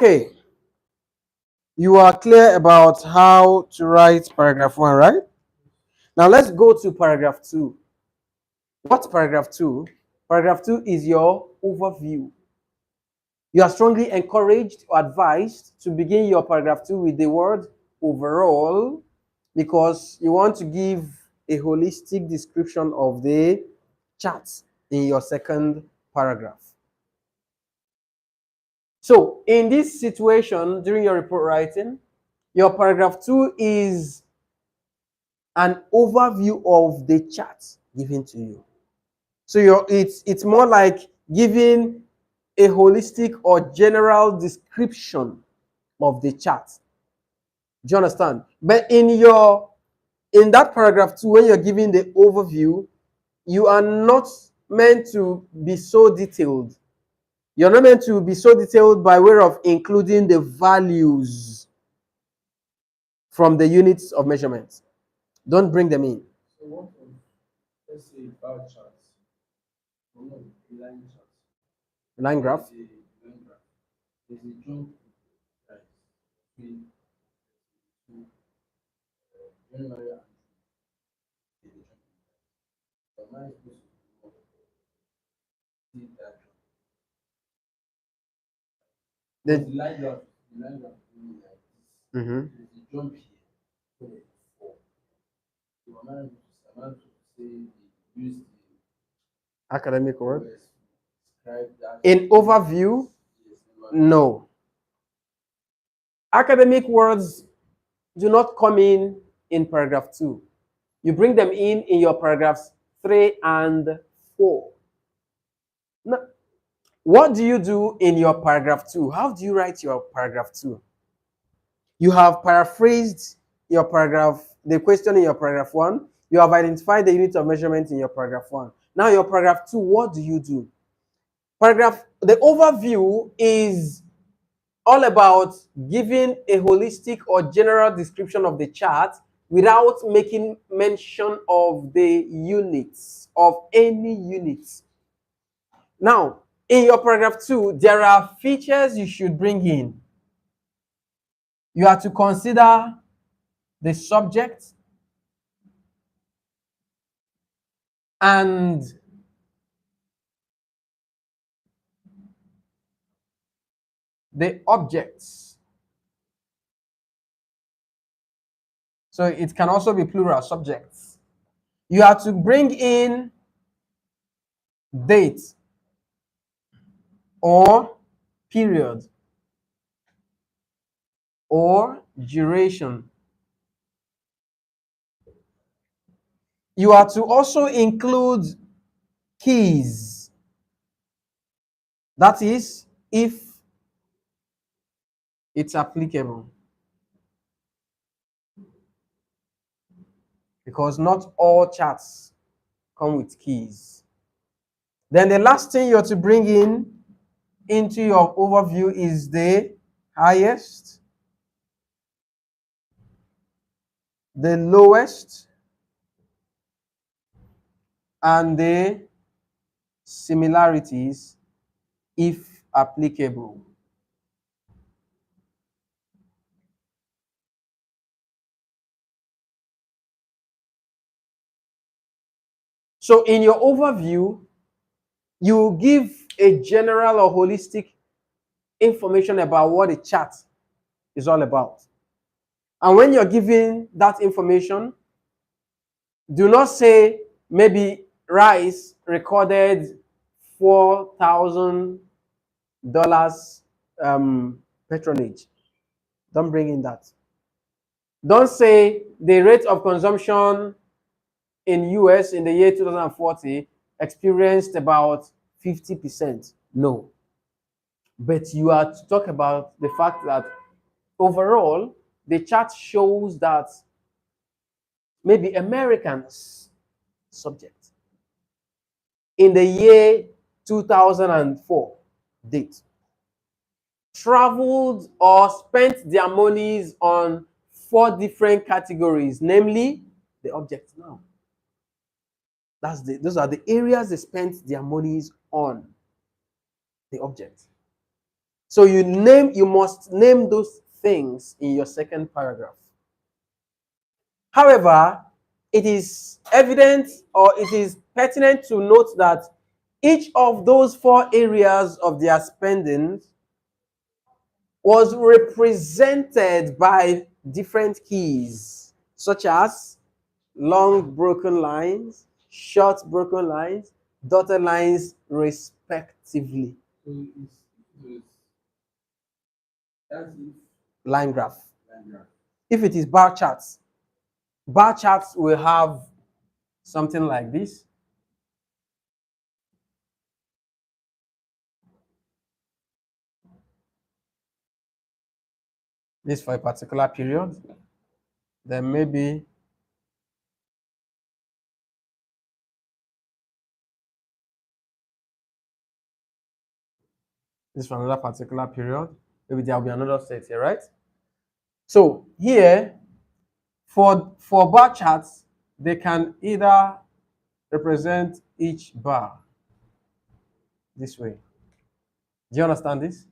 Okay, you are clear about how to write paragraph 1, right? Now let's go to paragraph 2. What's paragraph 2? Paragraph 2 is your overview. You are strongly encouraged or advised to begin your paragraph 2 with the word overall, because you want to give a holistic description of the chart in your second paragraph. So in this situation, during your report writing, your paragraph 2 is an overview of the chart given to you. So it's more like giving a holistic or general description of the chart. Do you understand? But in that paragraph 2, when you're giving the overview, you are not meant to be so detailed. You're not meant to be so detailed by way of including the values from the units of measurement. Don't bring them in. So what of, let's say, bar charts, or no, a line chart. Line graph. There's a line graph. There's a jump right between two January and June. The jump. But mine is supposed to see that jump. The line graph will be like this. There's a jump here. So there's a fall. So am I to say use the Academic word. words to describe that? In overview, Yes, no. Academic words do not come in paragraph 2. You bring them in your paragraphs 3 and 4. Now, what do you do in your paragraph 2? How do you write your paragraph 2? You have paraphrased your paragraph, the question in your paragraph 1. You have identified the unit of measurement in your paragraph 1. Now your paragraph 2, what do you do? The overview is all about giving a holistic or general description of the chart without making mention of the units, of any units. Now, in your paragraph 2, there are features you should bring in. You have to consider the subject and the objects. So it can also be plural subjects. You have to bring in date or period or duration. You are to also include keys. That is, if it's applicable. Because not all charts come with keys. Then the last thing you're to bring into your overview is the highest, the lowest, and the similarities, if applicable. So in your overview, you give a general or holistic information about what a chart is all about. And when you're giving that information, do not say maybe Rice recorded $4,000 patronage. Don't bring in that. Don't say the rate of consumption in US in the year 2040 experienced about 50%. No. But you are to talk about the fact that overall, the chart shows that maybe Americans subject in the year 2004 date traveled or spent their monies on 4 different categories, namely the objects. Now those are the areas they spent their monies on, the object. So you must name those things in your second paragraph. However, it is evident or it is pertinent to note that each of those 4 areas of their spending was represented by different keys, such as long broken lines, short broken lines, dotted lines, respectively. So it's that's if Line graph. line graph. If it is bar charts will have something like this. This for a particular period. Then maybe this for another particular period. Maybe there will be another set here, right? So here, for bar charts, they can either represent each bar this way. Do you understand this?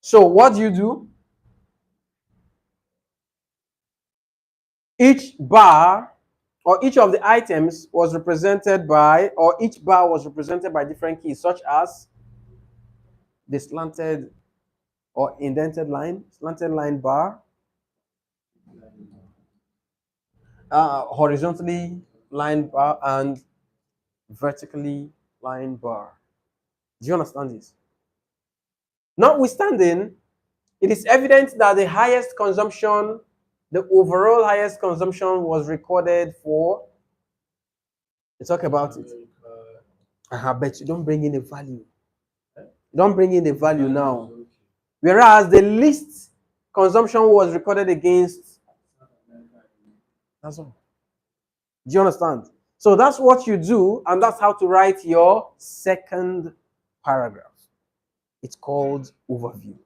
So what do you do? Each bar or each of the items was represented by, or each bar was represented by different keys, such as the slanted or indented line, slanted line bar, horizontally lined bar, and vertically lined bar. Do you understand this? Notwithstanding, it is evident that the highest consumption, the overall highest consumption was recorded for, let's talk about it. But you don't bring in a value. Don't bring in the value now. Whereas the least consumption was recorded against. That's all. Do you understand? So that's what you do, and that's how to write your second paragraph. It's called overview.